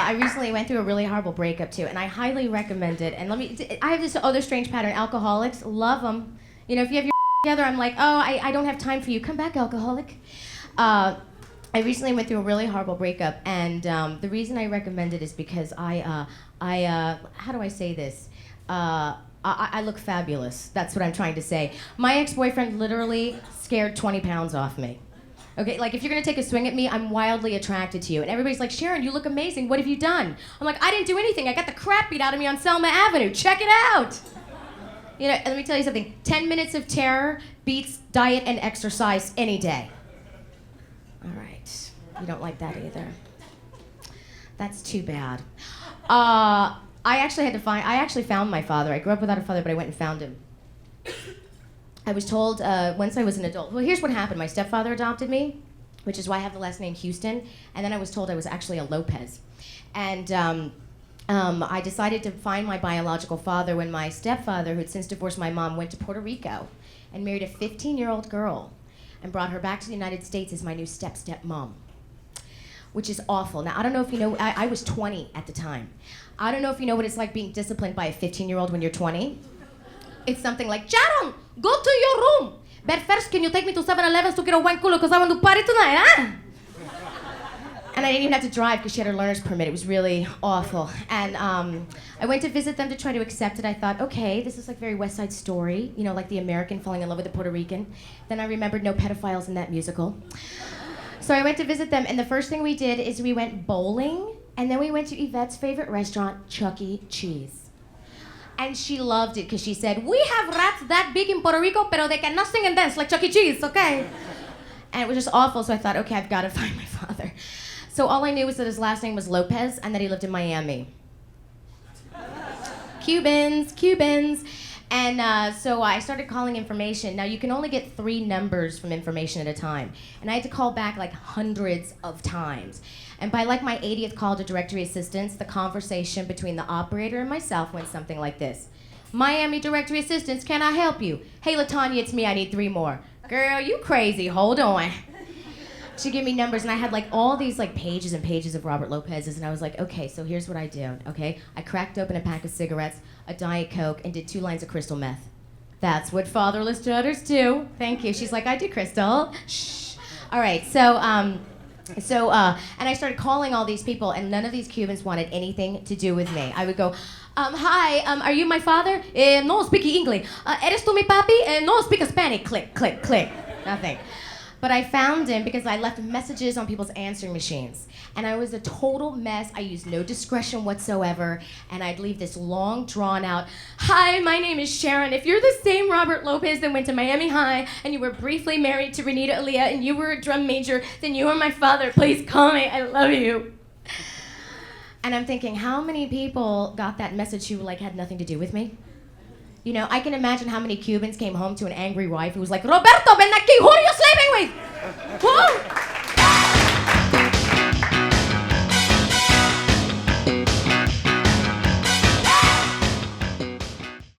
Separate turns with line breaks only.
I recently went through a really horrible breakup too, and I highly recommend it. And I have this other strange pattern. Alcoholics love them. You know, if you have your together, I'm like, oh, I don't have time for you. Come back, alcoholic. I recently went through a really horrible breakup, and the reason I recommend it is because how do I say this? I look fabulous. That's what I'm trying to say. My ex-boyfriend literally scared 20 pounds off me. Okay, like if you're gonna take a swing at me, I'm wildly attracted to you. And everybody's like, Sharon, you look amazing. What have you done? I'm like, I didn't do anything. I got the crap beat out of me on Selma Avenue. Check it out. You know, let me tell you something. 10 minutes of terror beats diet and exercise any day. All right, you don't like that either. That's too bad. I actually found my father. I grew up without a father, but I went and found him. I was told once I was an adult, well, here's what happened. My stepfather adopted me, which is why I have the last name Houston, and then I was told I was actually a Lopez. And I decided to find my biological father when my stepfather, who had since divorced my mom, went to Puerto Rico and married a 15-year-old girl and brought her back to the United States as my new step-mom, which is awful. Now, I don't know if you know, I was 20 at the time. I don't know if you know what it's like being disciplined by a 15-year-old when you're 20. It's something like, Sharon, go to your room. But first, can you take me to 7-Eleven to get a wine cooler because I want to party tonight, huh? And I didn't even have to drive because she had her learner's permit. It was really awful. And I went to visit them to try to accept it. I thought, okay, this is like very West Side Story, you know, like the American falling in love with the Puerto Rican. Then I remembered no pedophiles in that musical. So I went to visit them, and the first thing we did is we went bowling, and then we went to Yvette's favorite restaurant, Chuck E. Cheese. And she loved it because she said, we have rats that big in Puerto Rico, pero they cannot sing and dance like Chuck E. Cheese, okay? And it was just awful, so I thought, okay, I've got to find my father. So all I knew was that his last name was Lopez and that he lived in Miami. Cubans. And so I started calling information. Now, you can only get 3 numbers from information at a time. And I had to call back like hundreds of times. And by like my 80th call to directory assistance, the conversation between the operator and myself went something like this. Miami directory assistance, can I help you? Hey, LaTanya, it's me, I need 3 more. Girl, you crazy, hold on. She gave me numbers, and I had like all these like pages and pages of Robert Lopez's, and I was like, okay, so here's what I did, okay? I cracked open a pack of cigarettes, a Diet Coke, and did 2 lines of crystal meth. That's what fatherless daughters do. Thank you. She's like, I do crystal. Shh. All right, and I started calling all these people, and none of these Cubans wanted anything to do with me. I would go, hi, are you my father? No speak English. Eres tú mi papi? No speak Spanish. Click, click, click. Nothing. But I found him because I left messages on people's answering machines. And I was a total mess. I used no discretion whatsoever. And I'd leave this long, drawn-out, hi, my name is Sharon. If you're the same Robert Lopez that went to Miami High and you were briefly married to Renita Aaliyah and you were a drum major, then you are my father. Please call me. I love you. And I'm thinking, how many people got that message who like had nothing to do with me? You know, I can imagine how many Cubans came home to an angry wife who was like, Roberto, ven aquí, who are you sleeping with?